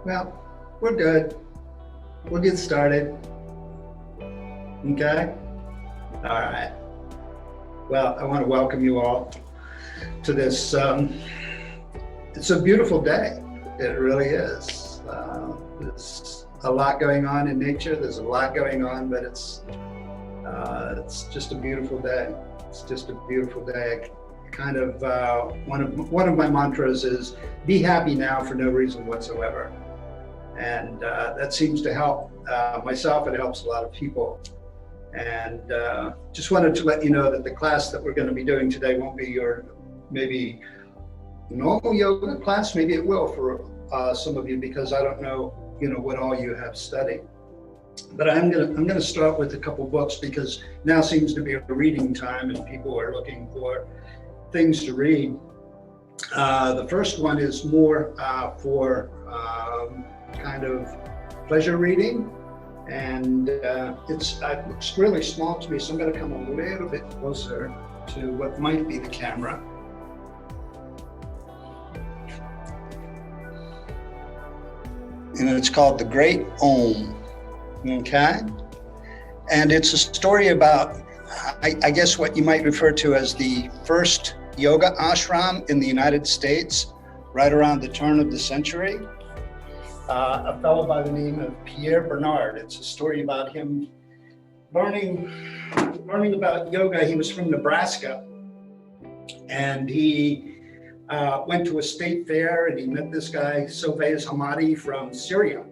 Well, we're good. We'll get started. Okay? All right. Well, I want to welcome you all to this. It's a beautiful day. It really is. There's a lot going on in nature. There's a lot going on, but it's just a beautiful day. It's just a beautiful day. Kind of one of my mantras is be happy now for no reason whatsoever. And that seems to help myself. It helps a lot of people. And just wanted to let you know that the class that we're going to be doing today won't be your maybe normal yoga class. Maybe it will for some of you, because I don't know, what all you have studied. But I'm gonna start with a couple books, because now seems to be a reading time and people are looking for things to read. The first one is more for kind of pleasure reading, and it looks really small to me, so I'm going to come a little bit closer to what might be the camera. And it's called The Great Om. Okay, and it's a story about, I guess, what you might refer to as the first yoga ashram in the United States, right around the turn of the century. A fellow by the name of Pierre Bernard. It's a story about him learning about yoga. He was from Nebraska, and he went to a state fair, and he met this guy, Sovez Hamadi from Syria.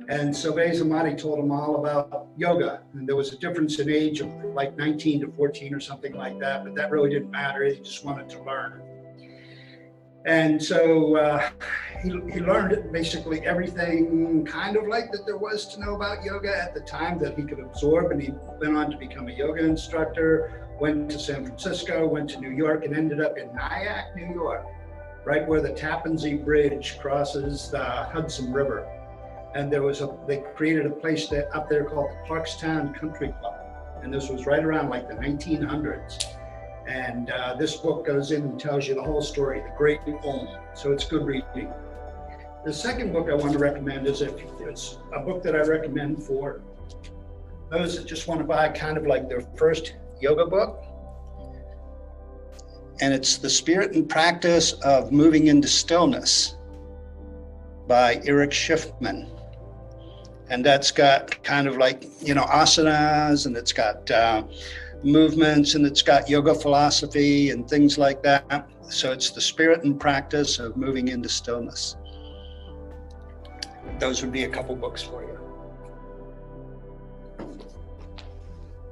And Sovez Hamadi told him all about yoga. And there was a difference in age of like 19 to 14 or something like that, but that really didn't matter. He just wanted to learn. And so he learned basically everything kind of like that there was to know about yoga at the time that he could absorb. And he went on to become a yoga instructor, went to San Francisco, went to New York, and ended up in Nyack, New York, right where the Tappan Zee Bridge crosses the Hudson River. And they created a place up there called the Clarkstown Country Club. And this was right around like the 1900s. And this book goes in and tells you the whole story, The Great Om. So it's good reading. The second book I want to recommend it's a book that I recommend for those that just want to buy kind of like their first yoga book. And it's The Spirit and Practice of Moving into Stillness by Eric Schiffman. And that's got kind of like, asanas, and it's got movements, and it's got yoga philosophy and things like that. So it's The Spirit and Practice of Moving into Stillness. Those would be a couple books for you.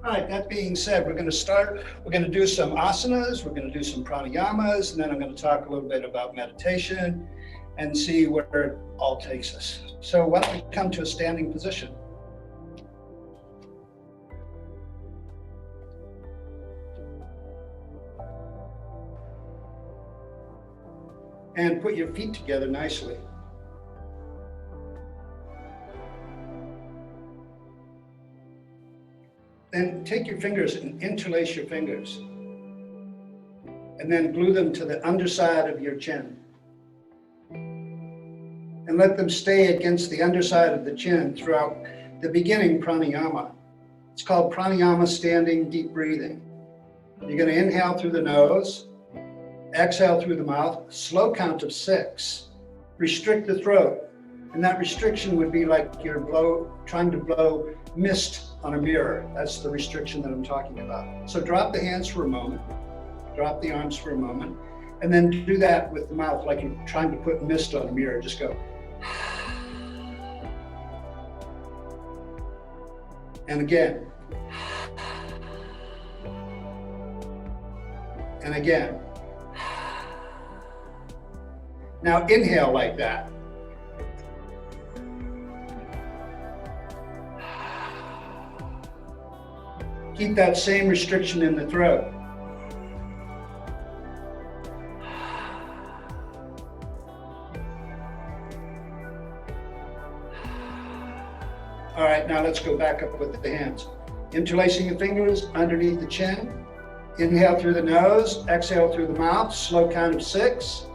All right, that being said, we're going to do some asanas, we're going to do some pranayamas, and then I'm going to talk a little bit about meditation and see where it all takes us. So why don't we come to a standing position? And put your feet together nicely. Then take your fingers and interlace your fingers. And then glue them to the underside of your chin. And let them stay against the underside of the chin throughout the beginning pranayama. It's called pranayama standing deep breathing. You're going to inhale through the nose, exhale through the mouth, slow count of 6. Restrict the throat. And that restriction would be like you're trying to blow mist on a mirror. That's the restriction that I'm talking about. So drop the hands for a moment, drop the arms for a moment, and then do that with the mouth like you're trying to put mist on a mirror. Just go. And again. And again. Now inhale like that. Keep that same restriction in the throat. All right, now let's go back up with the hands. Interlacing the fingers underneath the chin. Inhale through the nose, exhale through the mouth, slow count of 6.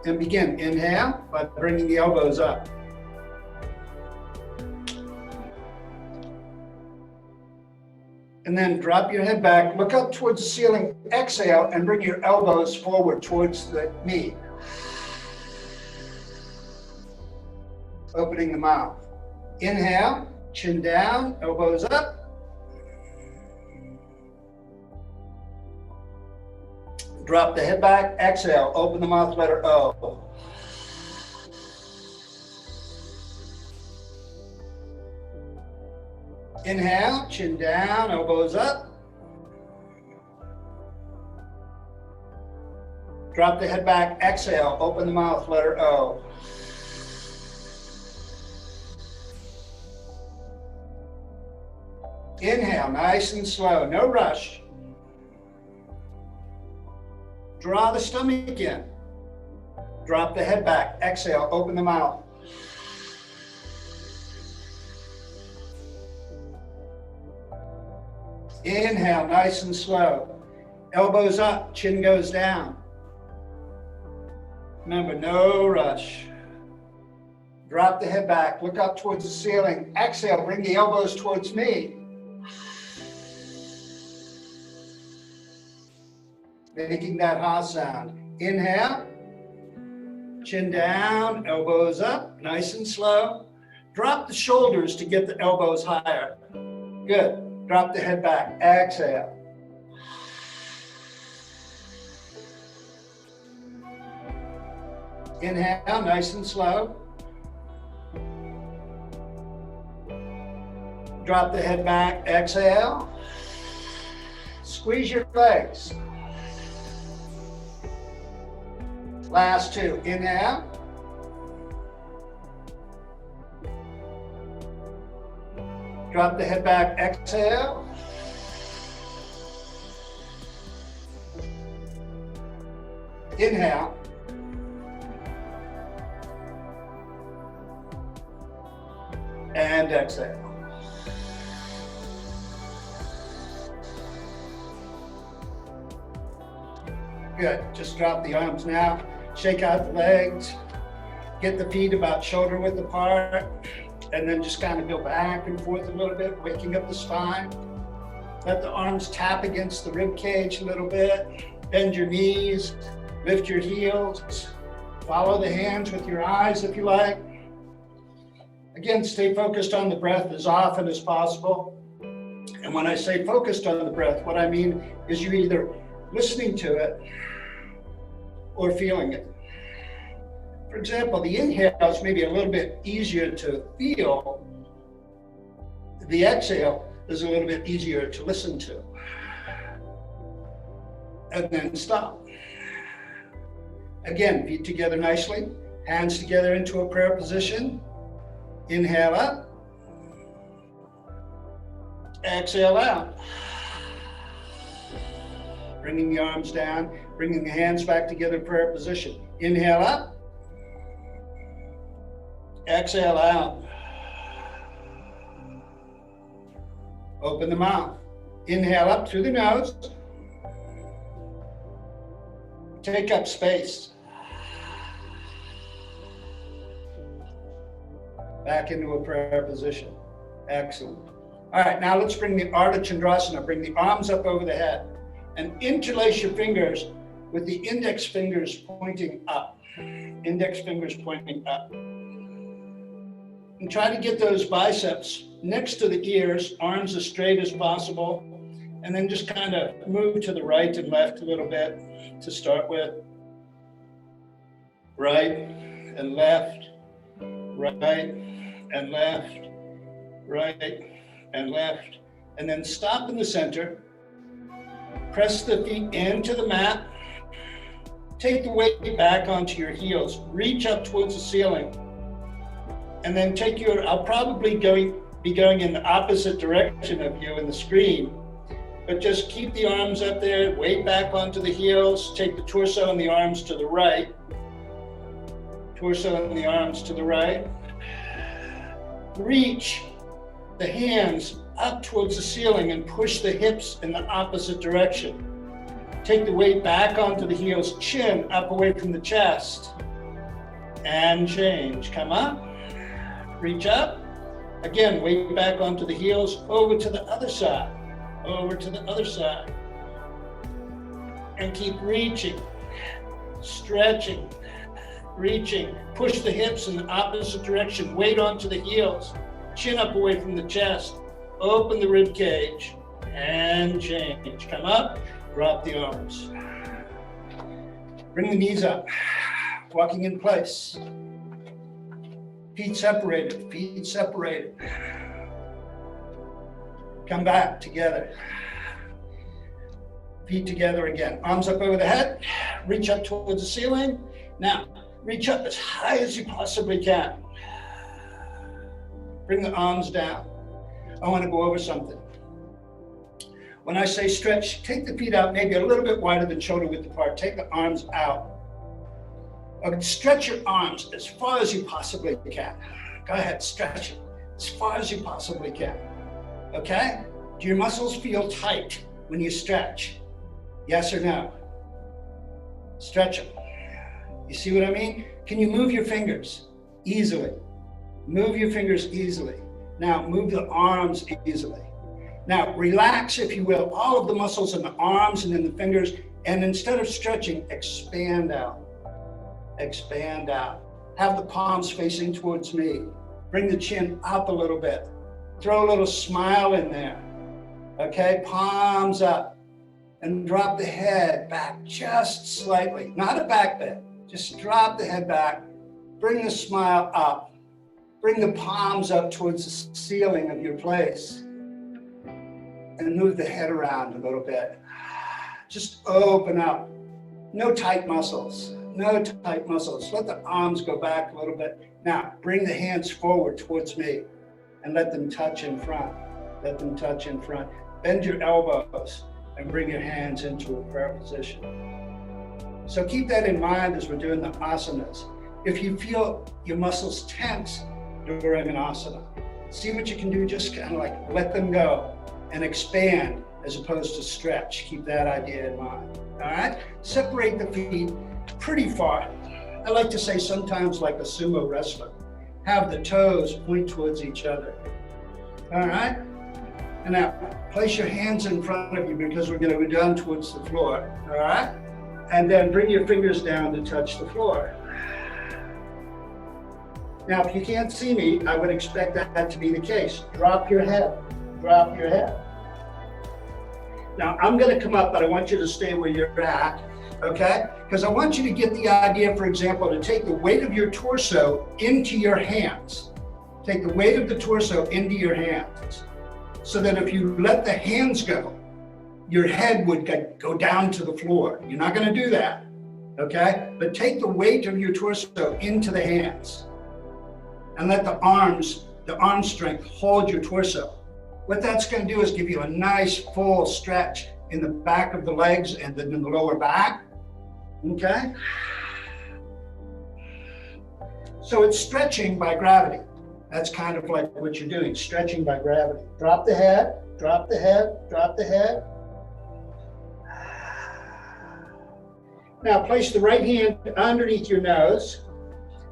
And begin. Inhale by bringing the elbows up. And then drop your head back, look up towards the ceiling, exhale, and bring your elbows forward towards the knee. Opening the mouth. Inhale, chin down, elbows up. Drop the head back, exhale, open the mouth, letter O. Inhale, chin down, elbows up. Drop the head back, exhale, open the mouth, letter O. Inhale, nice and slow, no rush. Draw the stomach in. Drop the head back, exhale, open the mouth. Inhale, nice and slow. Elbows up, chin goes down. Remember, no rush. Drop the head back, look up towards the ceiling. Exhale, bring the elbows towards me. Making that ha sound. Inhale, chin down, elbows up, nice and slow. Drop the shoulders to get the elbows higher. Good. Drop the head back, exhale. Inhale, nice and slow. Drop the head back, exhale. Squeeze your legs. Last two, inhale. Drop the head back, exhale. Inhale. And exhale. Good, just drop the arms now. Shake out the legs. Get the feet about shoulder width apart. And then just kind of go back and forth a little bit, waking up the spine. Let the arms tap against the rib cage a little bit. Bend your knees, lift your heels. Follow the hands with your eyes if you like. Again, stay focused on the breath as often as possible. And when I say focused on the breath, what I mean is you're either listening to it or feeling it. For example, the inhale is maybe a little bit easier to feel. The exhale is a little bit easier to listen to. And then stop. Again, feet together nicely, hands together into a prayer position. Inhale up. Exhale out. Bringing the arms down, bringing the hands back together, prayer position. Inhale up. Exhale out. Open the mouth. Inhale up through the nose. Take up space. Back into a prayer position. Excellent. All right, now let's bring the Ardha Chandrasana. Bring the arms up over the head and interlace your fingers with the index fingers pointing up. Index fingers pointing up. And try to get those biceps next to the ears, arms as straight as possible, and then just kind of move to the right and left a little bit to start with. Right and left, right and left, right and left, and then stop in the center. Press the feet into the mat. Take the weight back onto your heels. Reach up towards the ceiling. And then take your, I'll probably be going in the opposite direction of you in the screen, but just keep the arms up there, weight back onto the heels, take the torso and the arms to the right. Torso and the arms to the right. Reach the hands up towards the ceiling and push the hips in the opposite direction. Take the weight back onto the heels, chin up away from the chest. And change, come up. Reach up. Again, weight back onto the heels, over to the other side. over to the other side. And keep reaching, stretching, reaching. Push the hips in the opposite direction. Weight onto the heels. Chin up away from the chest. Open the rib cage and change. Come up, drop the arms. Bring the knees up. Walking in place. Feet separated, feet separated. Come back together. Feet together again. Arms up over the head. Reach up towards the ceiling. Now, reach up as high as you possibly can. Bring the arms down. I want to go over something. When I say stretch, take the feet out maybe a little bit wider than shoulder width apart. Take the arms out. Stretch your arms as far as you possibly can. Go ahead, stretch it as far as you possibly can. Okay? Do your muscles feel tight when you stretch? Yes or no? Stretch them. You see what I mean? Can you move your fingers easily? Move your fingers easily. Now, move the arms easily. Now, relax, if you will, all of the muscles in the arms and in the fingers, and instead of stretching, expand out. Expand out. Have the palms facing towards me. Bring the chin up a little bit. Throw a little smile in there. Okay, palms up. And drop the head back just slightly. Not a back bend. Just drop the head back. Bring the smile up. Bring the palms up towards the ceiling of your place. And move the head around a little bit. Just open up. No tight muscles. No tight muscles. Let the arms go back a little bit. Now, bring the hands forward towards me and let them touch in front. Let them touch in front. Bend your elbows and bring your hands into a prayer position. So keep that in mind as we're doing the asanas. If you feel your muscles tense during an asana, see what you can do. Just kind of like let them go and expand as opposed to stretch. Keep that idea in mind. All right? Separate the feet pretty far. I like to say sometimes like a sumo wrestler. Have the toes point towards each other. All right? And now place your hands in front of you because we're going to go down towards the floor. All right? And then bring your fingers down to touch the floor. Now, if you can't see me, I would expect that to be the case. Drop your head. Drop your head. Now, I'm going to come up, but I want you to stay where you're at, okay? Because I want you to get the idea, for example, to take the weight of your torso into your hands. Take the weight of the torso into your hands. So that if you let the hands go, your head would go down to the floor. You're not going to do that, okay? But take the weight of your torso into the hands and let the arm strength hold your torso. What that's going to do is give you a nice full stretch in the back of the legs and then in the lower back, okay? So it's stretching by gravity. That's kind of like what you're doing, stretching by gravity. Drop the head, drop the head, drop the head. Now place the right hand underneath your nose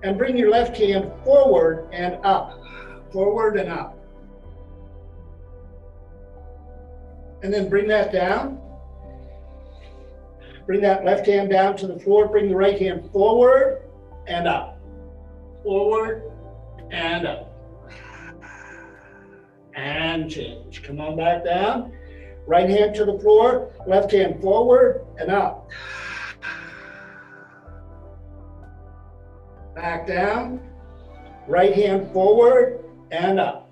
and bring your left hand forward and up, forward and up. And then bring that down. Bring that left hand down to the floor. Bring the right hand forward and up. Forward and up. And change. Come on back down. Right hand to the floor. Left hand forward and up. Back down. Right hand forward and up.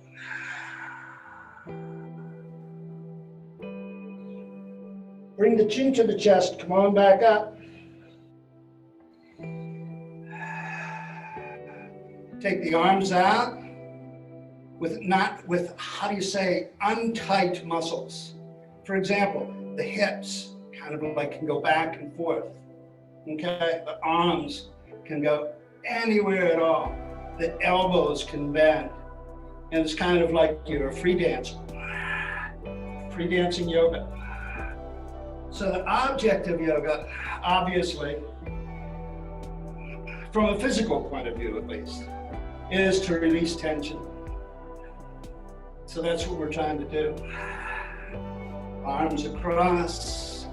Bring the chin to the chest. Come on back up. Take the arms out with how do you say, untight muscles. For example, the hips kind of like can go back and forth. Okay, the arms can go anywhere at all. The elbows can bend. And it's kind of like you're a free dancer. Free dancing yoga. So the object of yoga, obviously, from a physical point of view at least, is to release tension. So that's what we're trying to do. Arms across,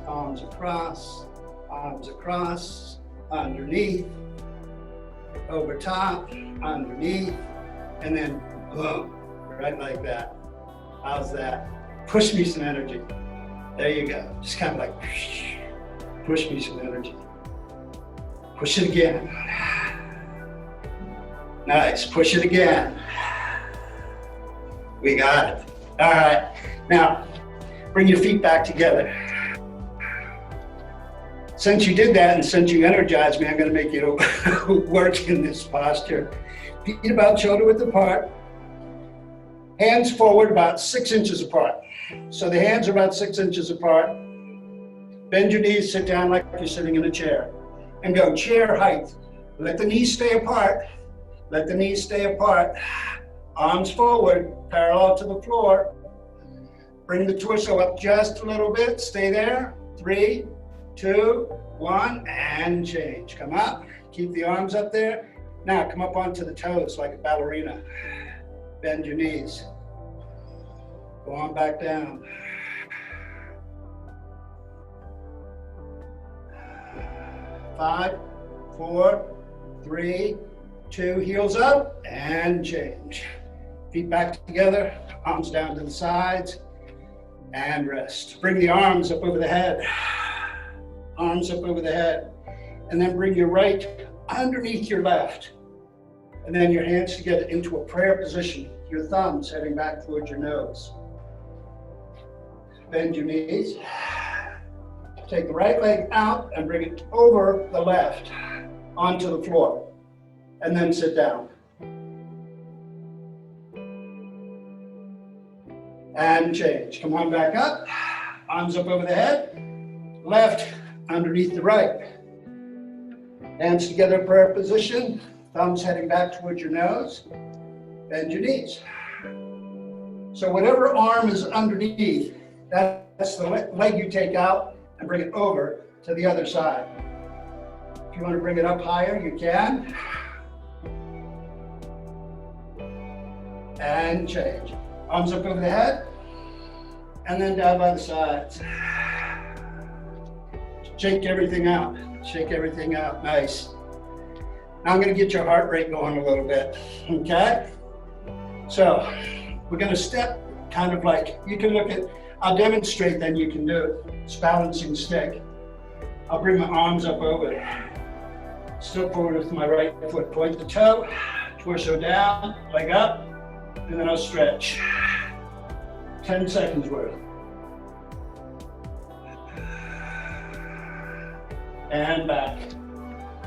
underneath, over top, underneath, and then boom, right like that. How's that? Push me some energy. There you go. Just kind of like push me some energy. Push it again. Nice. Push it again. We got it. All right. Now, bring your feet back together. Since you did that and since you energized me, I'm going to make you work in this posture. Feet about shoulder width apart. Hands forward about 6 inches apart. So the hands are about 6 inches apart. Bend your knees, sit down like you're sitting in a chair. And go chair height. Let the knees stay apart. Let the knees stay apart. Arms forward, parallel to the floor. Bring the torso up just a little bit. Stay there. 3, 2, 1, and change. Come up. Keep the arms up there. Now come up onto the toes like a ballerina. Bend your knees. Go on back down. 5, 4, 3, 2, heels up, and change. Feet back together, arms down to the sides, and rest. Bring the arms up over the head. Arms up over the head. And then bring your right underneath your left. And then your hands together into a prayer position. Your thumbs heading back towards your nose. Bend your knees. Take the right leg out and bring it over the left onto the floor. And then sit down. And change. Come on back up. Arms up over the head. Left underneath the right. Hands together, prayer position. Thumbs heading back towards your nose. Bend your knees. So whatever arm is underneath, that's the leg you take out and bring it over to the other side. If you want to bring it up higher, you can. And change. Arms up over the head. And then down by the sides. Shake everything out. Shake everything out. Nice. Now I'm going to get your heart rate going a little bit. Okay? So we're going to step kind of like, you can look at, I'll demonstrate, then you can do it. It's balancing stick. I'll bring my arms up over. Step forward with my right foot. Point the toe, torso down, leg up, and then I'll stretch. 10 seconds worth. And back.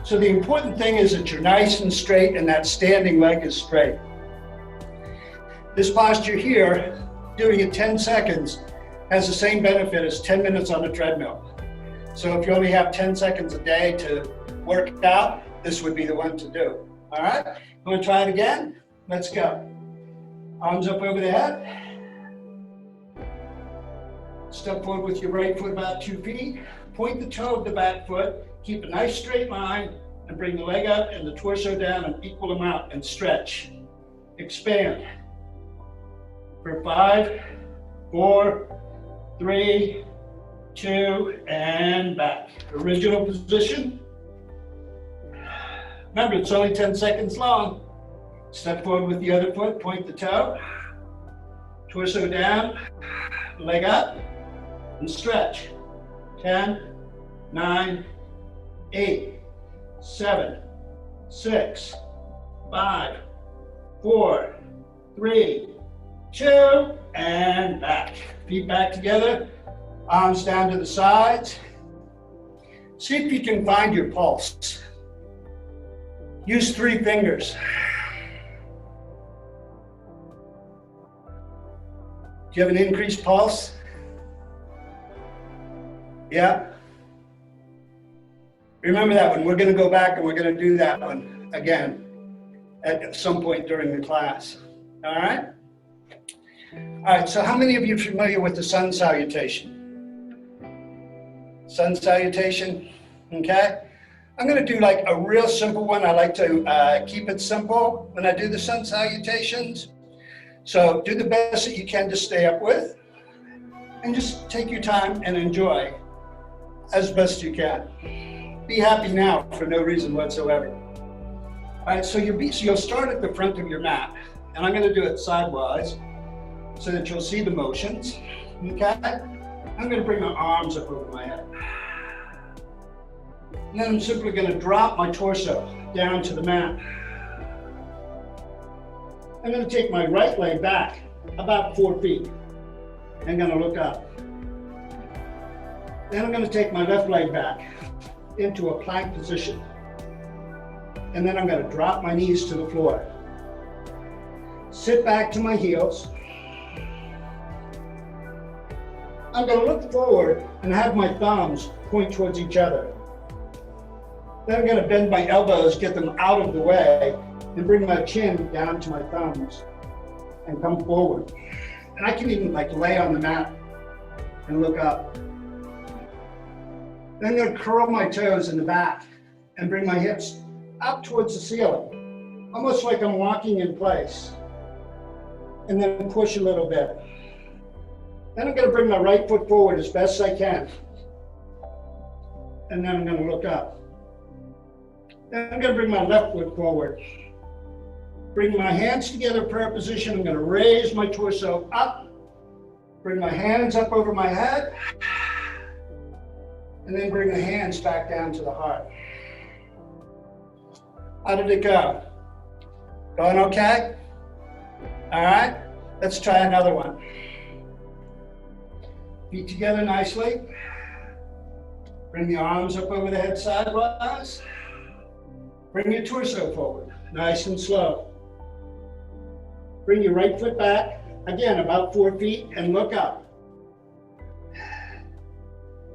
So the important thing is that you're nice and straight and that standing leg is straight. This posture here, doing it 10 seconds, has the same benefit as 10 minutes on a treadmill. So if you only have 10 seconds a day to work out, this would be the one to do. All right? You want to try it again? Let's go. Arms up over the head. Step forward with your right foot about 2 feet. Point the toe of the back foot. Keep a nice straight line and bring the leg up and the torso down and equal them out and stretch. Expand. For 5, 4, 3, 2, and back. Original position. Remember, it's only 10 seconds long. Step forward with the other foot, point the toe, torso down, leg up, and stretch. 10, 9, 8, 7, 6, 5, 4, 3, 2, and back. Feet back together, arms down to the sides. See if you can find your pulse. Use 3 fingers. Do you have an increased pulse? Yeah? Remember that one. We're going to go back and we're going to do that one again at some point during the class. All right? All right, so how many of you are familiar with the sun salutation? Sun salutation, okay? I'm going to do like a real simple one. I like to keep it simple when I do the sun salutations. So do the best that you can to stay up with. And just take your time and enjoy as best you can. Be happy now for no reason whatsoever. All right, so you'll start at the front of your mat, and I'm going to do it sidewise so that you'll see the motions. Okay? I'm going to bring my arms up over my head. And then I'm simply going to drop my torso down to the mat. I'm going to take my right leg back about 4 feet. I'm going to look up. Then I'm going to take my left leg back into a plank position. And then I'm going to drop my knees to the floor. Sit back to my heels. I'm going to look forward and have my thumbs point towards each other. Then I'm going to bend my elbows, get them out of the way, and bring my chin down to my thumbs and come forward. And I can even lay on the mat and look up. Then I'm going to curl my toes in the back and bring my hips up towards the ceiling, almost like I'm walking in place. And then push a little bit. Then I'm going to bring my right foot forward as best I can. And then I'm going to look up. Then I'm going to bring my left foot forward. Bring my hands together, prayer position. I'm going to raise my torso up. Bring my hands up over my head. And then bring the hands back down to the heart. How did it go? Going okay? All right, let's try another one. Feet together nicely. Bring the arms up over the head sidewise. Bring your torso forward, nice and slow. Bring your right foot back, again, about 4 feet, and look up.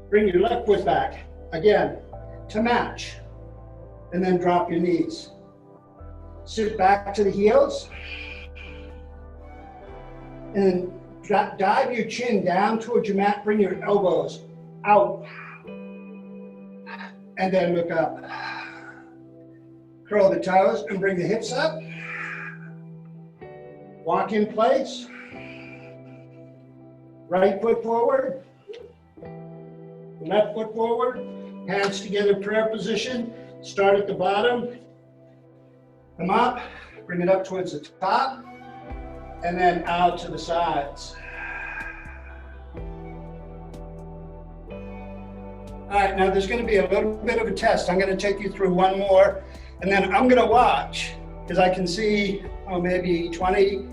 Bring your left foot back, again, to match. And then drop your knees. Sit back to the heels. And dive your chin down towards your mat. Bring your elbows out. And then look up. Curl the toes and bring the hips up. Walk in place. Right foot forward. Left foot forward. Hands together, prayer position. Start at the bottom. Come up. Bring it up towards the top. And then out to the sides. All right, now there's going to be a little bit of a test. I'm going to take you through one more, and then I'm going to watch, because I can see, maybe 20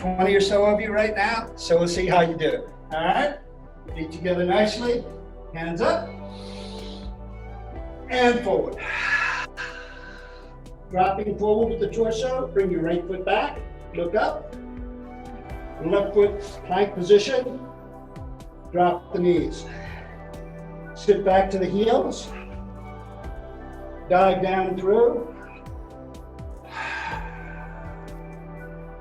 or so of you right now. So we'll see how you do. All right? Feet together nicely. Hands up. And forward. Dropping forward with the torso. Bring your right foot back. Look up. Left foot plank position. Drop the knees. Sit back to the heels. Dive down through.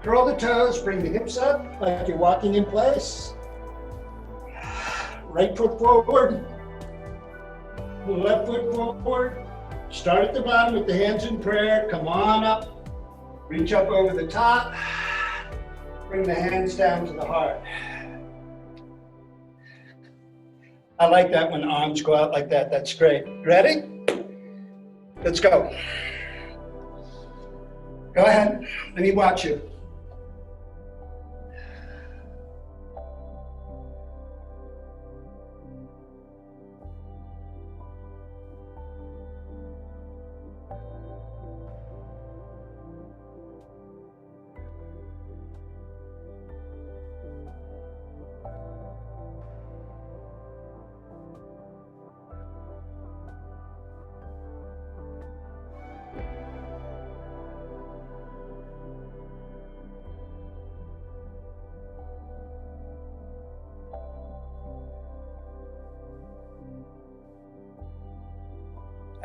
Curl the toes, bring the hips up like you're walking in place. Right foot forward. Left foot forward. Start at the bottom with the hands in prayer. Come on up. Reach up over the top. Bring the hands down to the heart. I like that when arms go out like that. That's great. Ready? Let's go. Go ahead. Let me watch you.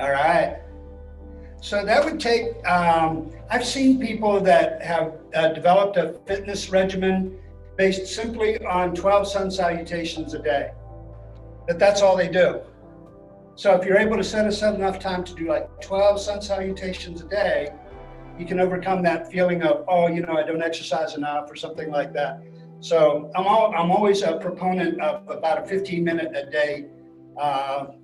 All right. So that would take, I've seen people that have developed a fitness regimen based simply on 12 sun salutations a day. That's all they do. So if you're able to set aside enough time to do like 12 sun salutations a day, you can overcome that feeling of, I don't exercise enough or something like that. So I'm always a proponent of about a 15-minute a day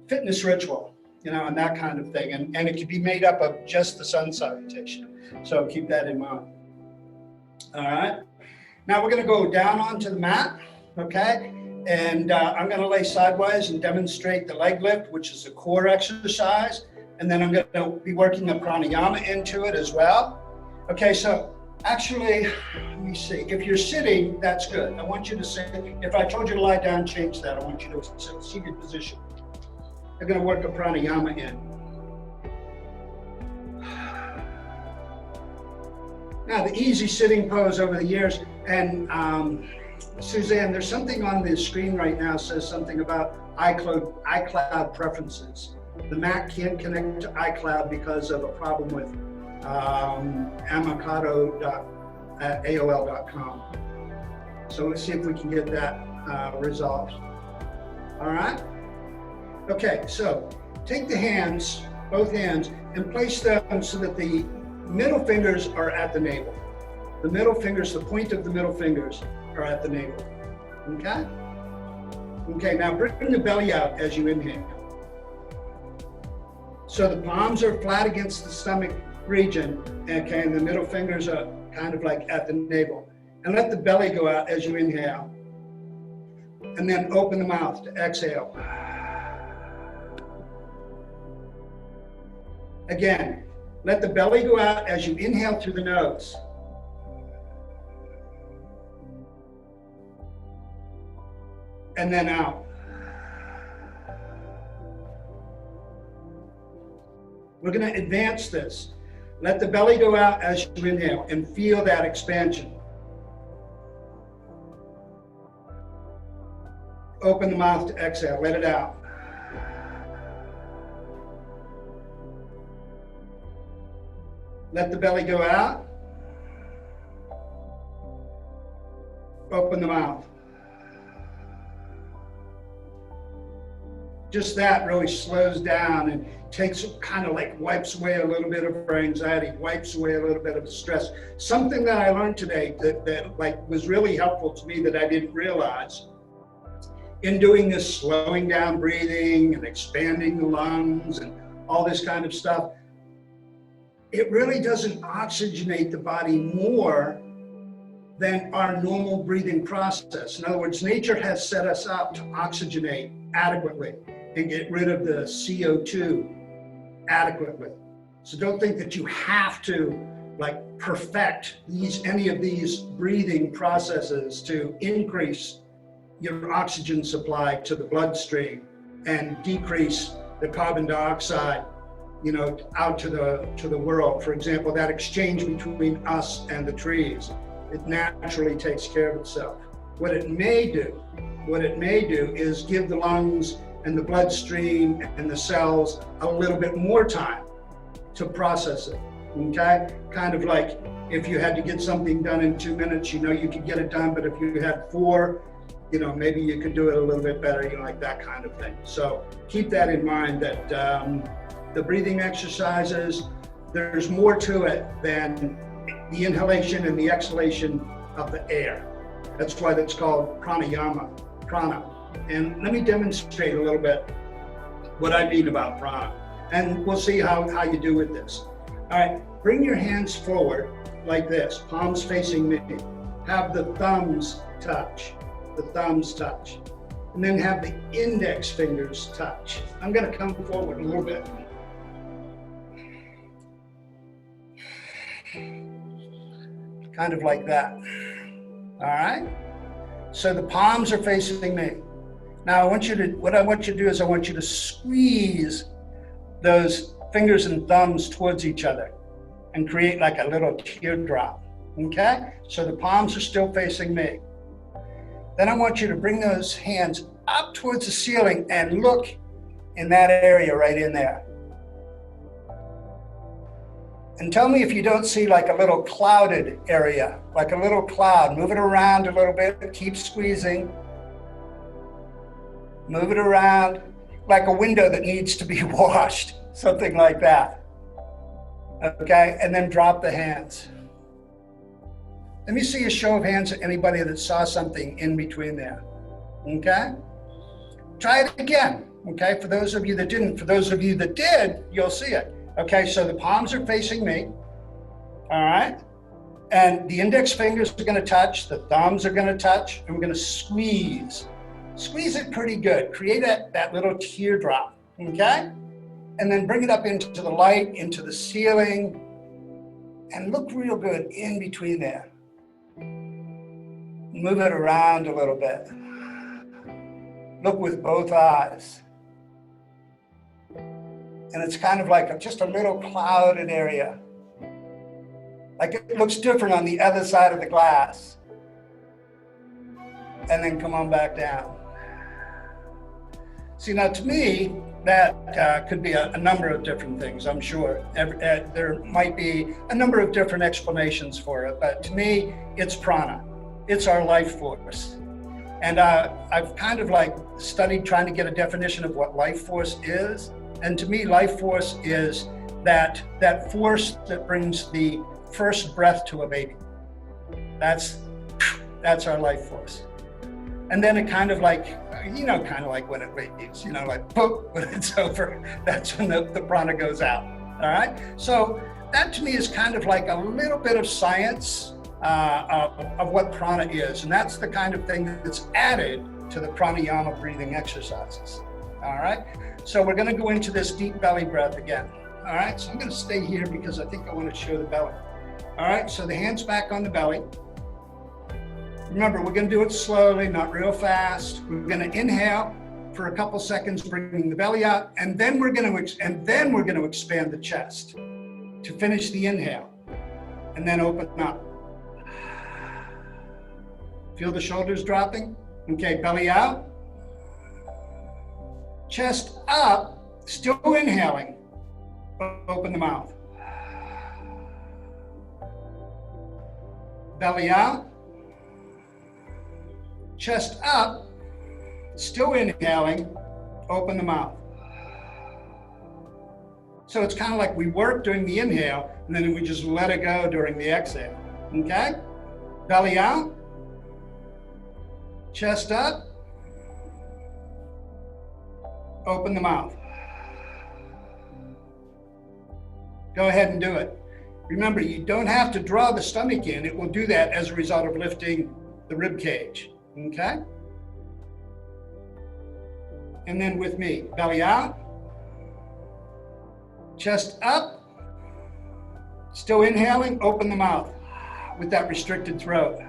fitness ritual, and that kind of thing. And it can be made up of just the sun salutation. So keep that in mind. All right. Now we're going to go down onto the mat, okay? And I'm going to lay sideways and demonstrate the leg lift, which is a core exercise. And then I'm going to be working the pranayama into it as well. Okay, so actually, let me see. If you're sitting, that's good. I want you to sit. If I told you to lie down, change that. I want you to sit seated position. I'm going to work a pranayama in. Now, the easy sitting pose over the years, and Suzanne, there's something on the screen right now says something about iCloud preferences. The Mac can't connect to iCloud because of a problem with amicado.aol.com. So let's see if we can get that resolved. All right? Okay, so take the hands, both hands, and place them so that the middle fingers are at the navel. The middle fingers, the point of the middle fingers are at the navel. Okay? Okay, now bring the belly out as you inhale. So the palms are flat against the stomach region, okay, and the middle fingers are kind of like at the navel. And let the belly go out as you inhale. And then open the mouth to exhale. Again, let the belly go out as you inhale through the nose. And then out. We're going to advance this. Let the belly go out as you inhale and feel that expansion. Open the mouth to exhale. Let it out. Let the belly go out. Open the mouth. Just that really slows down and takes kind of like wipes away a little bit of our anxiety, wipes away a little bit of stress. Something that I learned today that like was really helpful to me that I didn't realize in doing this slowing down breathing and expanding the lungs and all this kind of stuff, it really doesn't oxygenate the body more than our normal breathing process. In other words, nature has set us up to oxygenate adequately and get rid of the CO2 adequately. So don't think that you have to like perfect any of these breathing processes to increase your oxygen supply to the bloodstream and decrease the carbon dioxide, out to the world. For example, that exchange between us and the trees, it naturally takes care of itself. What it may do is give the lungs and the bloodstream and the cells a little bit more time to process it, okay? Kind of like if you had to get something done in 2 minutes, you could get it done, but if you had 4, maybe you could do it a little bit better, like that kind of thing. So keep that in mind that the breathing exercises, there's more to it than the inhalation and the exhalation of the air. That's why that's called pranayama, prana. And let me demonstrate a little bit what I mean about prana. And we'll see how you do with this. All right, bring your hands forward like this, palms facing me. Have the thumbs touch, and then have the index fingers touch. I'm gonna come forward a little bit. Kind of like that. All right? So the palms are facing me. Now what I want you to do is I want you to squeeze those fingers and thumbs towards each other and create like a little teardrop, okay? So the palms are still facing me. Then I want you to bring those hands up towards the ceiling and look in that area right in there. And tell me if you don't see like a little clouded area, like a little cloud. Move it around a little bit, keep squeezing. Move it around like a window that needs to be washed, something like that. Okay, and then drop the hands. Let me see a show of hands of anybody that saw something in between there. Okay? Try it again. Okay? For those of you that didn't, for those of you that did, you'll see it. Okay, so the palms are facing me. All right? And the index fingers are going to touch, the thumbs are going to touch, and we're going to squeeze. Squeeze it pretty good. Create that little teardrop. Okay? And then bring it up into the light, into the ceiling, and look real good in between there. Move it around a little bit. Look with both eyes. And it's kind of like just a little clouded area. Like it looks different on the other side of the glass. And then come on back down. See, now to me, that could be a number of different things, I'm sure. There might be a number of different explanations for it, but to me, it's prana. It's our life force. And I've kind of like studied trying to get a definition of what life force is. And to me, life force is that force that brings the first breath to a baby. That's our life force. And then it kind of like, kind of like when it leaves, like poof, when it's over, that's when the prana goes out. All right. So that to me is kind of like a little bit of science of what prana is. And that's the kind of thing that's added to the pranayama breathing exercises. All right. So we're going to go into this deep belly breath again. All right. So I'm going to stay here because I think I want to show the belly. All right. So the hands back on the belly. Remember, we're going to do it slowly, not real fast. We're going to inhale for a couple seconds, bringing the belly out, and then we're going to expand the chest to finish the inhale, and then open up. Feel the shoulders dropping? Okay, belly out, chest up, still inhaling. Open the mouth. Belly out. Chest up, still inhaling, open the mouth. So it's kind of like we work during the inhale, and then we just let it go during the exhale, okay? Belly out, chest up, open the mouth. Go ahead and do it. Remember, you don't have to draw the stomach in. It will do that as a result of lifting the rib cage. Okay? And then with me, belly out, chest up, still inhaling, open the mouth with that restricted throat.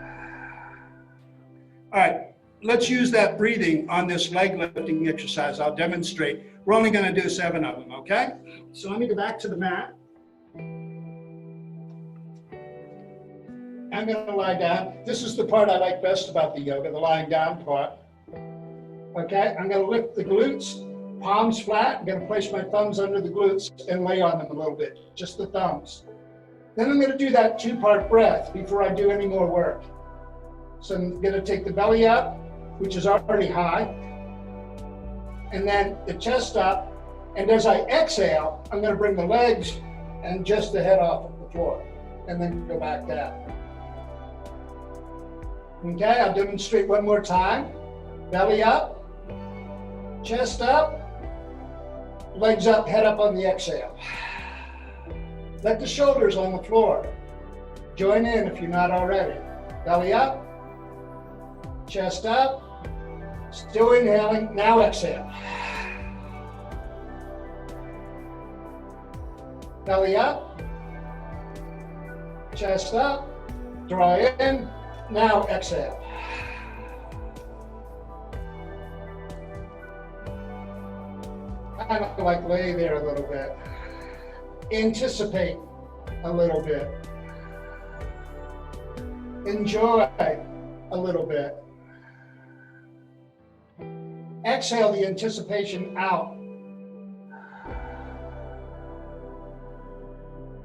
All right, let's use that breathing on this leg lifting exercise. I'll demonstrate. We're only going to do 7 of them, okay? So let me go back to the mat. I'm going to lie down. This is the part I like best about the yoga, the lying down part. Okay, I'm going to lift the glutes, palms flat. I'm going to place my thumbs under the glutes and lay on them a little bit, just the thumbs. Then I'm going to do that 2-part breath before I do any more work. So I'm going to take the belly up, which is already high, and then the chest up. And as I exhale, I'm going to bring the legs and just the head off of the floor, and then go back down. Okay, I'll demonstrate one more time. Belly up, chest up, legs up, head up on the exhale. Let the shoulders on the floor. Join in if you're not already. Belly up, chest up, still inhaling, now exhale. Belly up, chest up, draw in, now exhale. Kind of like lay there a little bit. Anticipate a little bit. Enjoy a little bit. Exhale the anticipation out.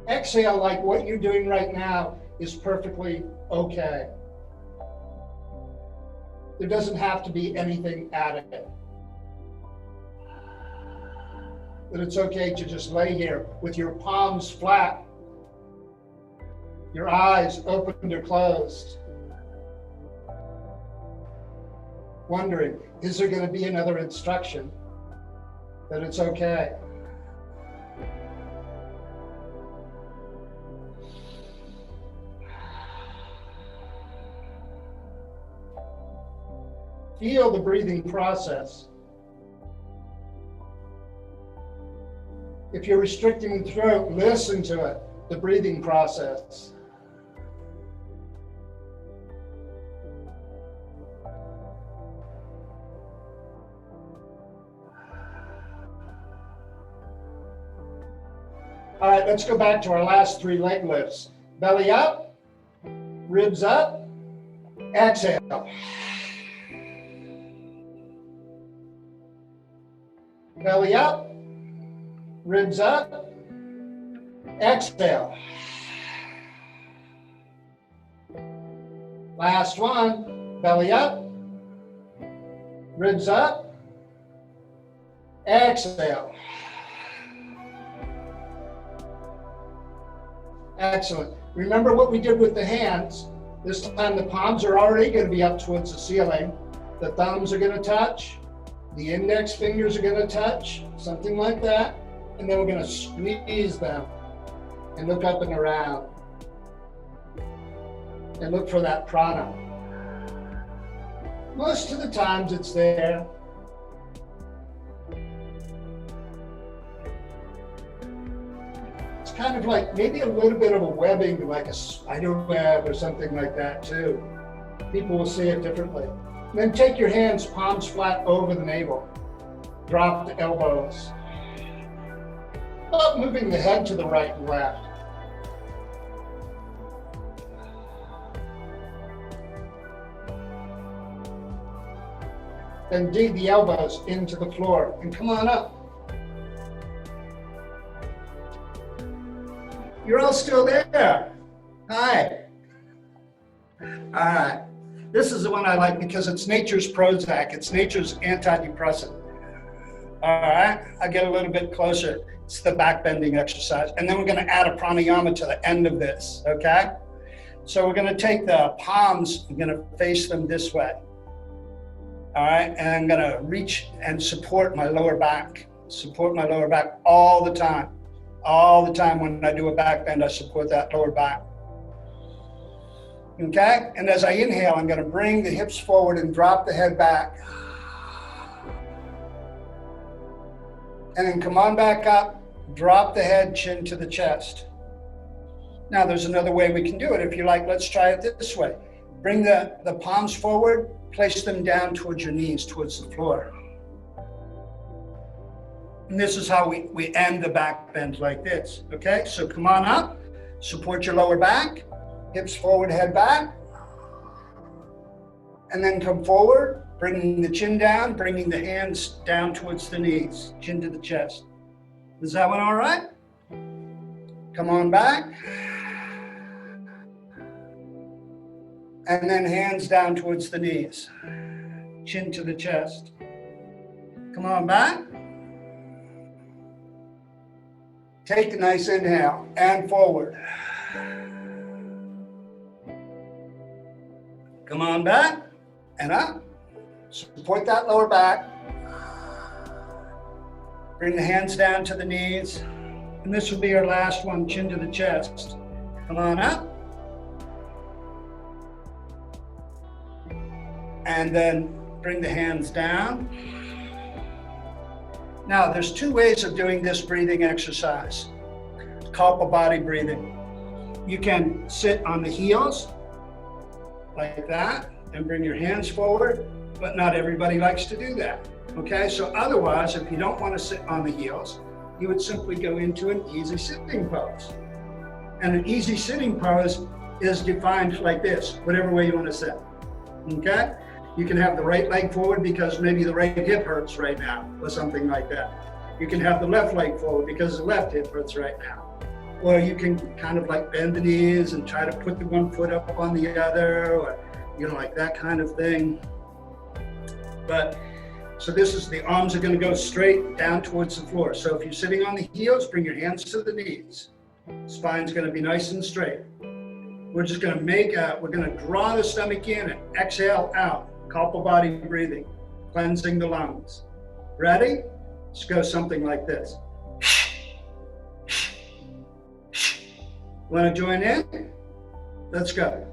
Exhale like what you're doing right now is perfectly okay. There doesn't have to be anything added. But it's okay to just lay here with your palms flat Your eyes opened or closed. Wondering, is there going to be another instruction? That it's okay. Feel the breathing process. If you're restricting the throat, listen to it, the breathing process. All right, let's go back to our last 3 leg lifts. Belly up, ribs up, exhale. Belly up, ribs up, exhale. Last one, belly up, ribs up, exhale. Excellent. Remember what we did with the hands. This time the palms are already going to be up towards the ceiling. The thumbs are going to touch. The index fingers are going to touch, something like that. And then we're going to squeeze them and look up and around. And look for that prana. Most of the times it's there. It's kind of like maybe a little bit of a webbing, like a spider web or something like that too. People will see it differently. And then take your hands, palms flat over the navel. Drop the elbows. Up, moving the head to the right and left. Then dig the elbows into the floor and come on up. You're all still there. Hi. All right. This is the one I like because it's nature's Prozac. It's nature's antidepressant. All right. I'll get a little bit closer. It's the back bending exercise. And then we're going to add a pranayama to the end of this. Okay. So we're going to take the palms, I'm going to face them this way. All right. And I'm going to reach and support my lower back. Support my lower back all the time. All the time when I do a back bend, I support that lower back. Okay? And as I inhale, I'm going to bring the hips forward and drop the head back. And then come on back up, drop the head, chin to the chest. Now there's another way we can do it. If you like, let's try it this way. Bring the palms forward, place them down towards your knees, towards the floor. And this is how we end the back bend like this, okay? So come on up, support your lower back, hips forward, head back. And then come forward, bringing the chin down, bringing the hands down towards the knees, chin to the chest. Is that one all right? Come on back. And then hands down towards the knees, chin to the chest. Come on back. Take a nice inhale and forward. Come on back and up. Support that lower back. Bring the hands down to the knees. And this will be our last one, chin to the chest. Come on up. And then bring the hands down. Now, there's 2 ways of doing this breathing exercise. Kapalabhati breathing. You can sit on the heels like that and bring your hands forward, but not everybody likes to do that. Okay, so otherwise, if you don't want to sit on the heels, you would simply go into an easy sitting pose. And an easy sitting pose is defined like this, whatever way you want to sit. Okay? You can have the right leg forward because maybe the right hip hurts right now, or something like that. You can have the left leg forward because the left hip hurts right now. Or you can kind of like bend the knees and try to put the one foot up on the other, or, you know, like that kind of thing. But, so this is, the arms are going to go straight down towards the floor. So if you're sitting on the heels, bring your hands to the knees. Spine's going to be nice and straight. We're just going to we're going to draw the stomach in and exhale out. Kapalabhati breathing, cleansing the lungs. Ready? Let's go something like this. Want to join in? Let's go.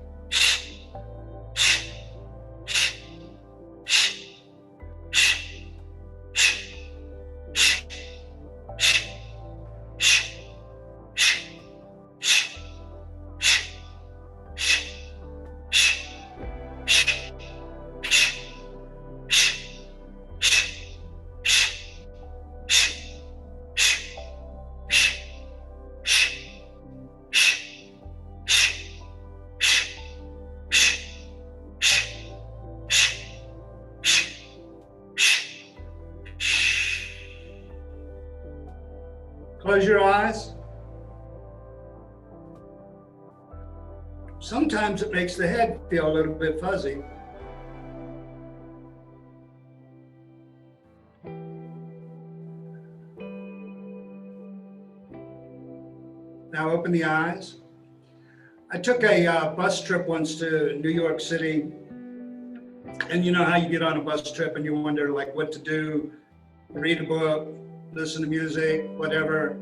Close your eyes. Sometimes it makes the head feel a little bit fuzzy. Now open the eyes. I took a bus trip once to New York City. And you know how you get on a bus trip and you wonder like what to do, read a book, listen to music, whatever.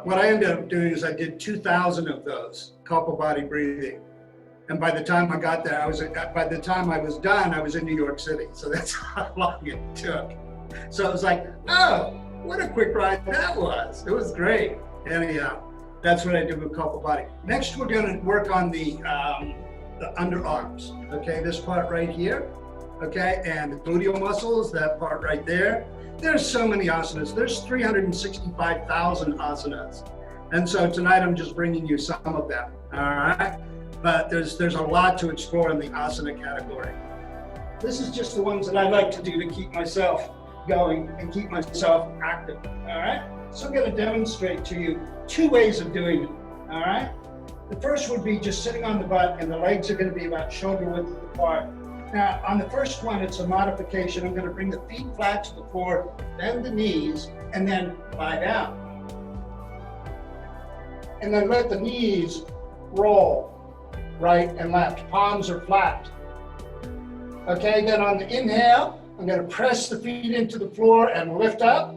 What I ended up doing is I did 2,000 of those, Kapalabhati breathing. And by the time I got there, by the time I was done, I was in New York City. So that's how long it took. So I was like, oh, what a quick ride that was. It was great. Anyhow, that's what I did with Kapalabhati. Next, we're going to work on the underarms. Okay, this part right here. Okay, and the gluteal muscles, that part right there. There's so many asanas. There's 365,000 asanas. And so tonight I'm just bringing you some of them, all right? But there's a lot to explore in the asana category. This is just the ones that I like to do to keep myself going and keep myself active, all right? So I'm gonna demonstrate to you 2 ways of doing it, all right? The first would be just sitting on the butt and the legs are gonna be about shoulder width apart. Now, on the first one, it's a modification. I'm going to bring the feet flat to the floor, bend the knees, and then lie down. And then let the knees roll right and left. Palms are flat. Okay, then on the inhale, I'm going to press the feet into the floor and lift up.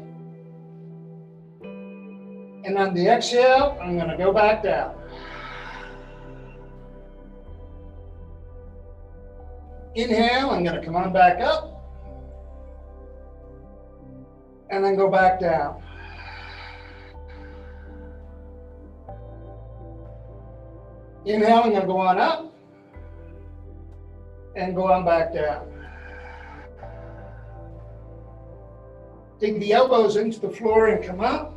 And on the exhale, I'm going to go back down. Inhale, I'm going to come on back up and then go back down. Inhale, I'm going to go on up and go on back down. Dig the elbows into the floor and come up.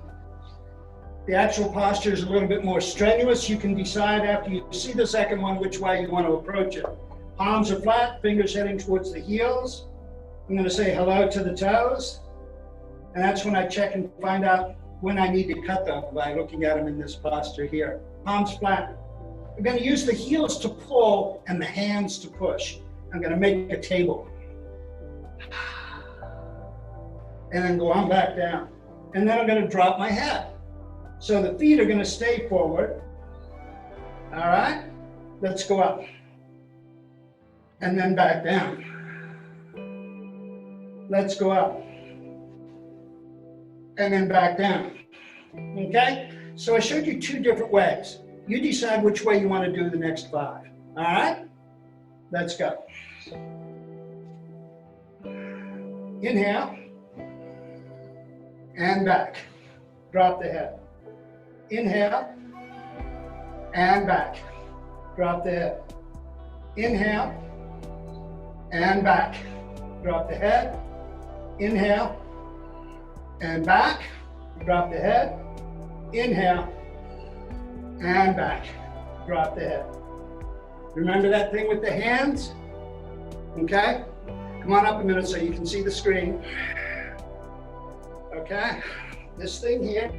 The actual posture is a little bit more strenuous. You can decide after you see the second one which way you want to approach it. Palms are flat, fingers heading towards the heels. I'm going to say hello to the toes. And that's when I check and find out when I need to cut them by looking at them in this posture here. Palms flat. I'm going to use the heels to pull and the hands to push. I'm going to make a table. And then go on back down. And then I'm going to drop my head. So the feet are going to stay forward. All right? Let's go up. And then back down. Let's go up. And then back down. Okay? So I showed you 2 different ways. You decide which way you want to do the next 5. All right? Let's go. Inhale. And back. Drop the head. Inhale. And back. Drop the head. Inhale. And back. Drop the head. Inhale. And back. Drop the head. Inhale. And back. Drop the head. Remember that thing with the hands? Okay? Come on up a minute so you can see the screen. Okay? This thing here.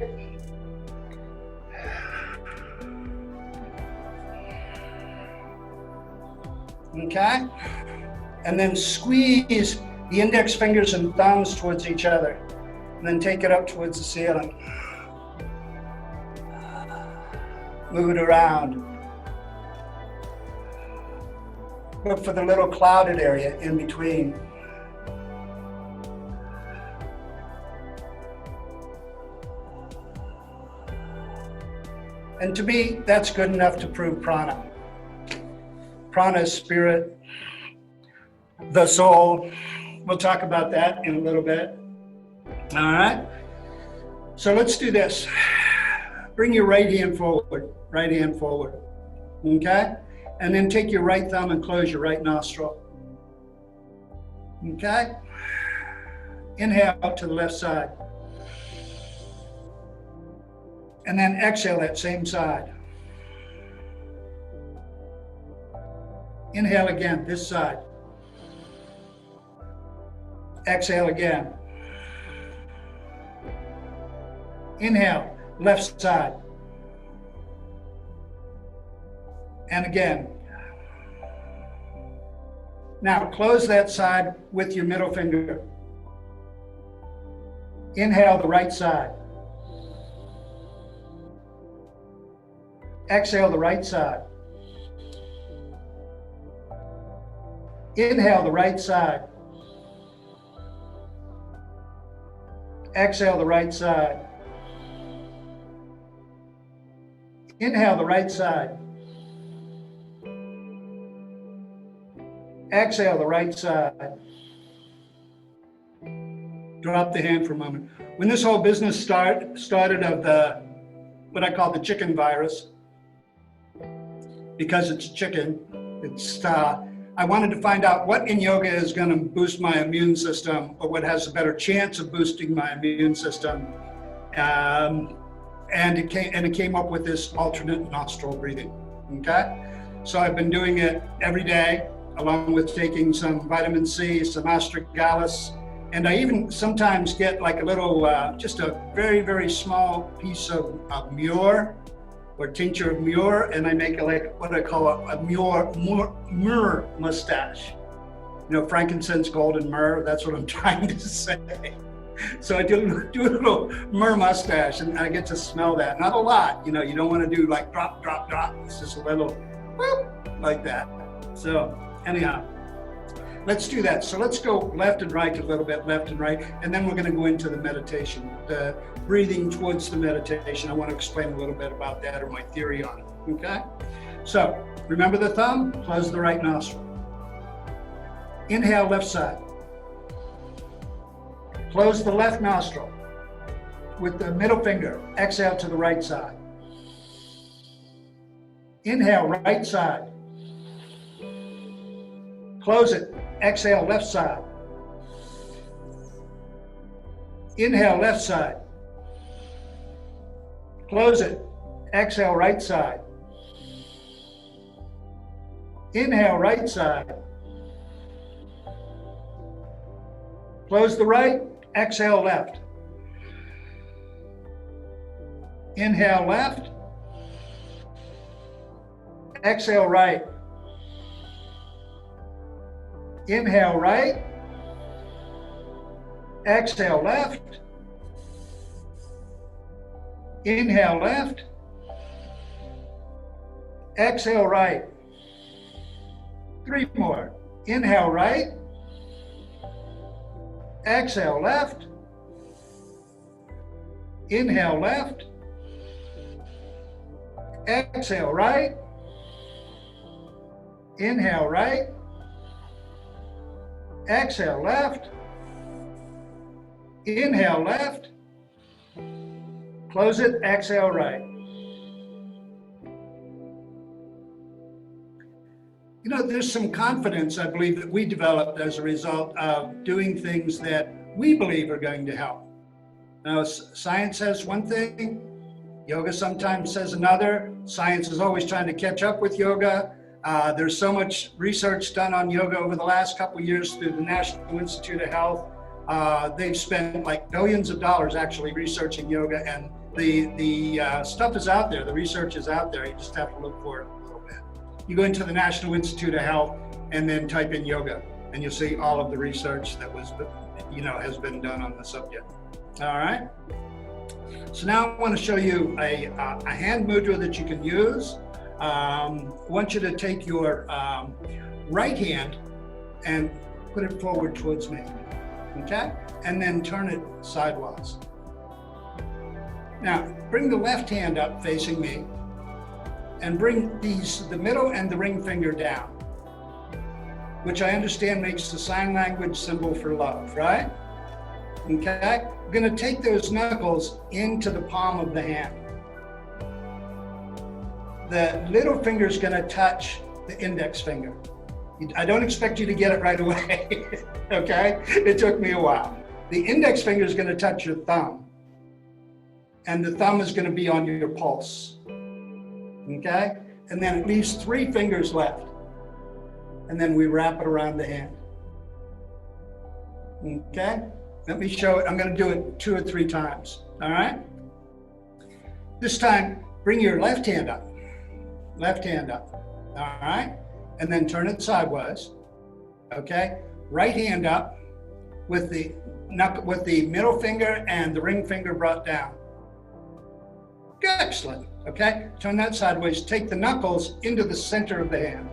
Okay? And then squeeze the index fingers and thumbs towards each other. And then take it up towards the ceiling. Move it around. look for the little clouded area in between. And to me, that's good enough to prove prana. Prana is spirit, the soul. We'll talk about that in a little bit. All right. So let's do this. Bring your right hand forward, okay? And then take your right thumb and close your right nostril, okay? Inhale out to the left side. And then exhale that same side. Inhale again, this side. Exhale again. Inhale, left side. And again. Now close that side with your middle finger. Inhale the right side. Exhale the right side. Inhale the right side. Exhale the right side. Inhale the right side. Exhale the right side. Drop the hand for a moment. When this whole business started of the, what I call the chicken virus, because it's chicken, I wanted to find out what in yoga is going to boost my immune system, or what has a better chance of boosting my immune system. And it came up with this alternate nostril breathing, okay? So I've been doing it every day, along with taking some vitamin C, some astragalus, and I even sometimes get like a little, just a very, very small piece of mure, or tincture of mure, and I make what I call a myrrh mustache. You know, frankincense, gold, and myrrh, that's what I'm trying to say. So I do a little myrrh mustache, and I get to smell that. Not a lot, you know, you don't want to do like drop, drop, drop. It's just a little, whoop, like that. So anyhow, let's do that. So let's go left and right a little bit, left and right, and then we're going to go into the meditation, the breathing towards the meditation. I want to explain a little bit about that, or my theory on it, okay? So remember the thumb, close the right nostril. Inhale left side. Close the left nostril with the middle finger. Exhale to the right side. Inhale right side. Close it. Exhale left side. Inhale left side. Close it. Exhale right side. Inhale right side. Close the right. Exhale left. Inhale left. Exhale right. Inhale right. Exhale left. Inhale left. Exhale right. 3 more. Inhale right. Exhale left. Inhale left. Exhale right. Inhale right. Exhale left. Inhale left. Close it. Exhale right. You know, there's some confidence, I believe, that we developed as a result of doing things that we believe are going to help. Now, science says one thing, yoga sometimes says another. Science is always trying to catch up with yoga. There's so much research done on yoga over the last couple of years through the National Institute of Health. They've spent like billions of dollars actually researching yoga, and the stuff is out there. The research is out there. You just have to look for it a little bit. You go into the National Institute of Health and then type in yoga, and you'll see all of the research that was, has been done on the subject. All right. So now I want to show you a hand mudra that you can use. I want you to take your right hand and put it forward towards me, okay? And then turn it sidewise. Now, bring the left hand up facing me and bring the middle and the ring finger down, which I understand makes the sign language symbol for love, right? Okay, we're gonna take those knuckles into the palm of the hand. The little finger is gonna touch the index finger. I don't expect you to get it right away, okay? It took me a while. The index finger is gonna touch your thumb, and the thumb is gonna be on your pulse, okay? And then it leaves 3 fingers left. And then we wrap it around the hand, okay? Let me show it. I'm gonna do it 2 or 3 times, all right? This time, bring your left hand up, all right? And then turn it sideways, okay? Right hand up with the middle finger and the ring finger brought down. Excellent, okay? Turn that sideways. Take the knuckles into the center of the hand.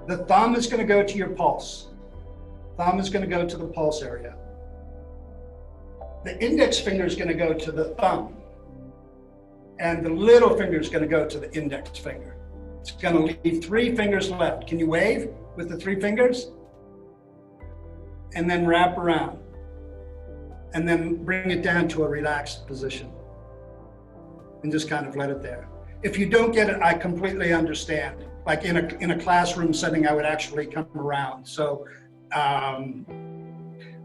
The thumb is gonna go to your pulse. Thumb is gonna go to the pulse area. The index finger is gonna go to the thumb. And the little finger is gonna go to the index finger. It's gonna leave 3 fingers left. Can you wave with the 3 fingers? And then wrap around. And then bring it down to a relaxed position. And just kind of let it there. If you don't get it, I completely understand. Like in a classroom setting, I would actually come around. So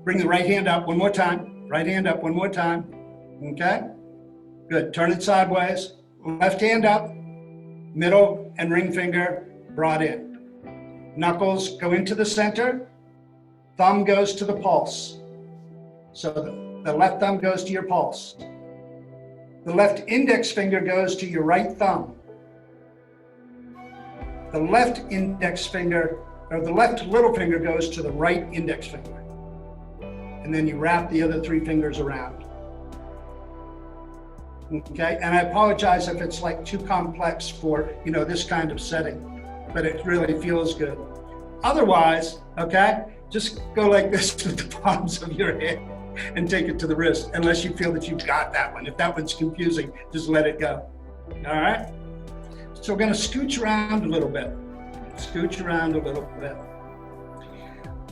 bring the right hand up one more time. Right hand up one more time. Okay? Good. Turn it sideways. Left hand up. Middle and ring finger brought in. Knuckles go into the center. Thumb goes to the pulse. So the left thumb goes to your pulse. The left index finger goes to your right thumb. The left index finger, or the left little finger goes to the right index finger. And then you wrap the other 3 fingers around. Okay, and I apologize if it's like too complex for, this kind of setting, but it really feels good. Otherwise, okay, just go like this with the palms of your hand and take it to the wrist, unless you feel that you've got that one. If that one's confusing, just let it go. All right? So we're gonna scooch around a little bit.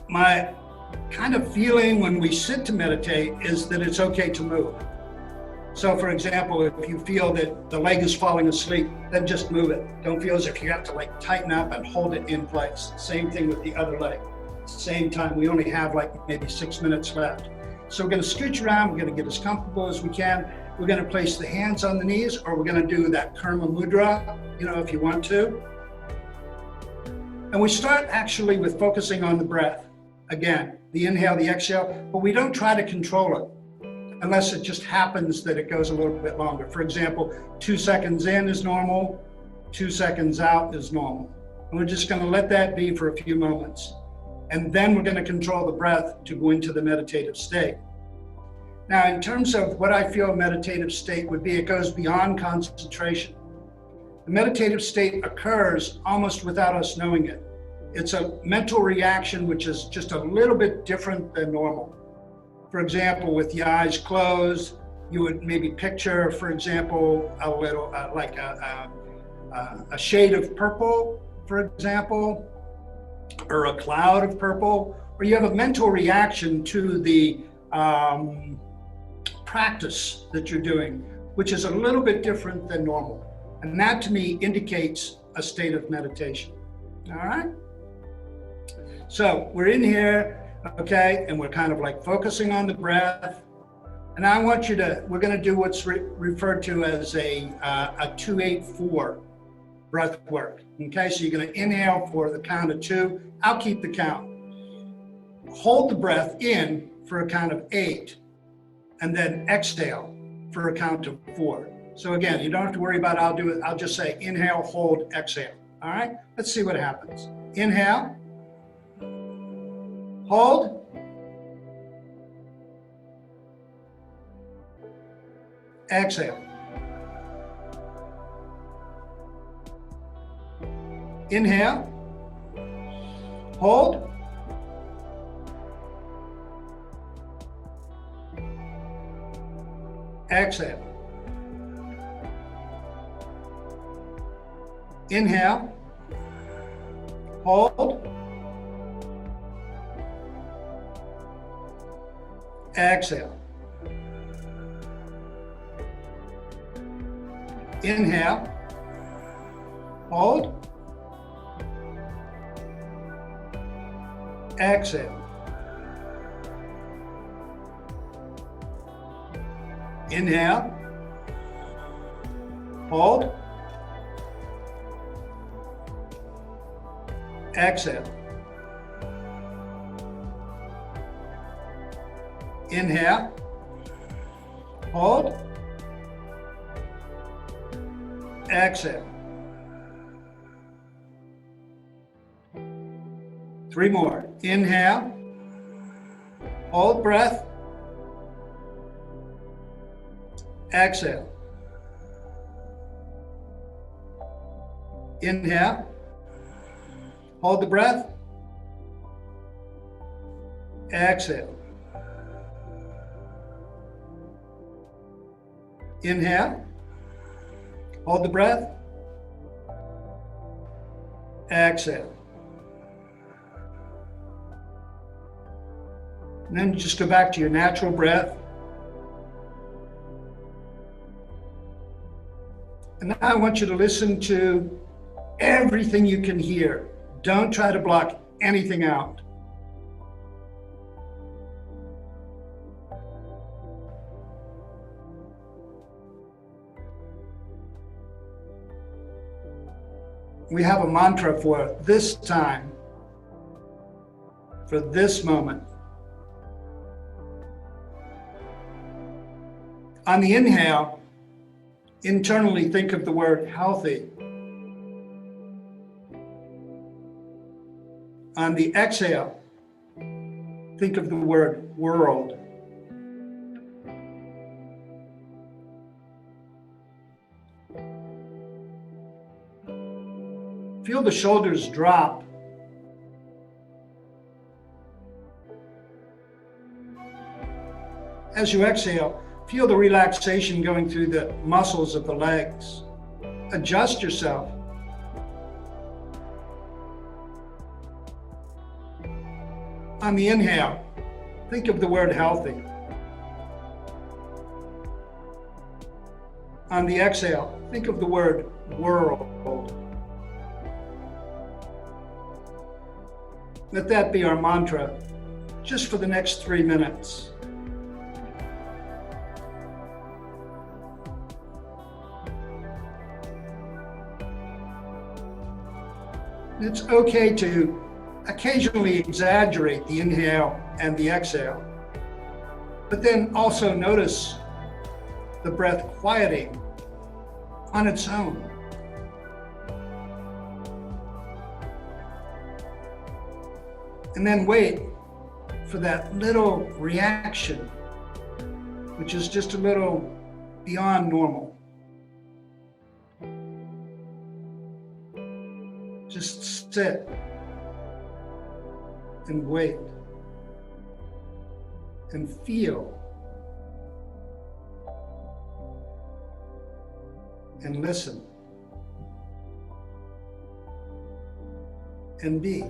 My kind of feeling when we sit to meditate is that it's okay to move. So for example, if you feel that the leg is falling asleep, then just move it. Don't feel as if you have to like tighten up and hold it in place. Same thing with the other leg. Same time, we only have like maybe 6 minutes left. So we're gonna scooch around, we're gonna get as comfortable as we can. We're gonna place the hands on the knees, or we're gonna do that Karma Mudra, if you want to. And we start actually with focusing on the breath. Again, the inhale, the exhale, but we don't try to control it, unless it just happens that it goes a little bit longer. For example, 2 seconds in is normal, 2 seconds out is normal. And we're just gonna let that be for a few moments. And then we're gonna control the breath to go into the meditative state. Now, in terms of what I feel a meditative state would be, it goes beyond concentration. The meditative state occurs almost without us knowing it. It's a mental reaction which is just a little bit different than normal. For example, with the eyes closed, you would maybe picture, for example, a little like a shade of purple, for example, or a cloud of purple, or you have a mental reaction to the practice that you're doing, which is a little bit different than normal. And that to me indicates a state of meditation. All right? So we're in here, okay, and we're kind of like focusing on the breath. And I want we're gonna do what's referred to as a 2-8-4 breath work. Okay, so you're gonna inhale for the count of 2. I'll keep the count. Hold the breath in for a count of 8, and then exhale for a count of 4. So again, you don't have to worry about I'll do it. I'll just say inhale, hold, exhale. All right, let's see what happens. Inhale, hold, exhale. Inhale, hold, exhale. Inhale, hold, exhale. Inhale, hold, exhale. Inhale, hold, exhale. Inhale, hold, exhale. 3 more. Inhale, hold breath, exhale. Inhale, hold the breath, exhale. Inhale, hold the breath, exhale. And then just go back to your natural breath. And now I want you to listen to everything you can hear. Don't try to block anything out. We have a mantra for this time, for this moment. On the inhale, internally think of the word healthy. On the exhale, think of the word world. Feel the shoulders drop. As you exhale, feel the relaxation going through the muscles of the legs. Adjust yourself. On the inhale, think of the word healthy. On the exhale, think of the word world. Let that be our mantra just for the next 3 minutes. It's okay to occasionally exaggerate the inhale and the exhale, but then also notice the breath quieting on its own. And then wait for that little reaction, which is just a little beyond normal. Just sit and wait and feel and listen and be.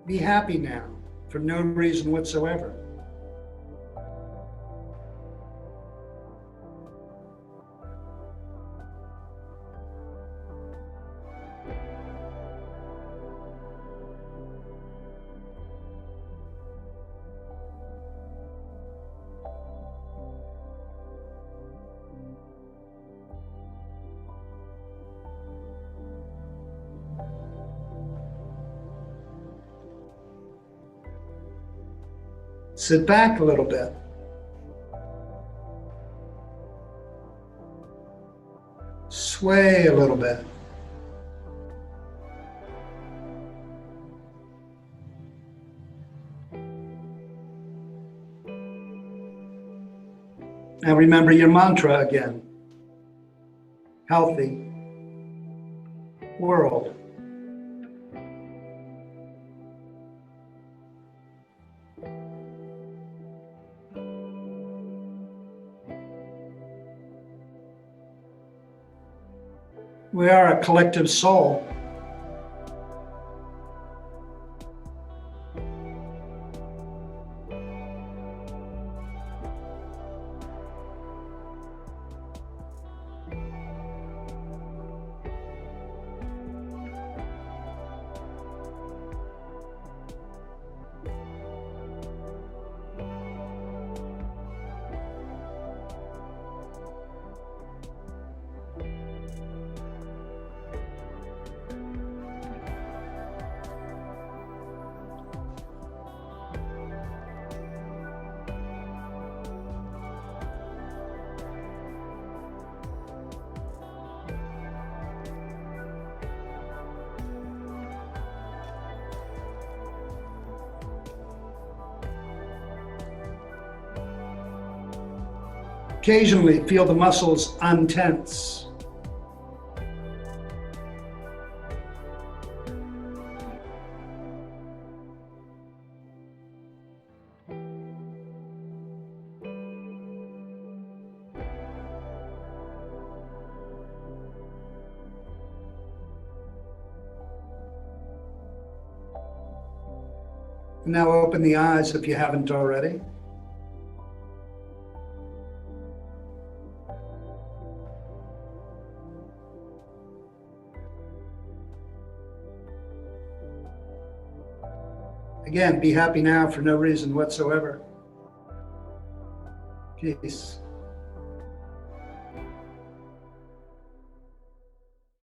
Be happy now for no reason whatsoever. Sit back a little bit. Sway a little bit. Now remember your mantra again. Healthy world. We are a collective soul. Occasionally, feel the muscles untense. Now open the eyes if you haven't already. Again, be happy now for no reason whatsoever. Peace.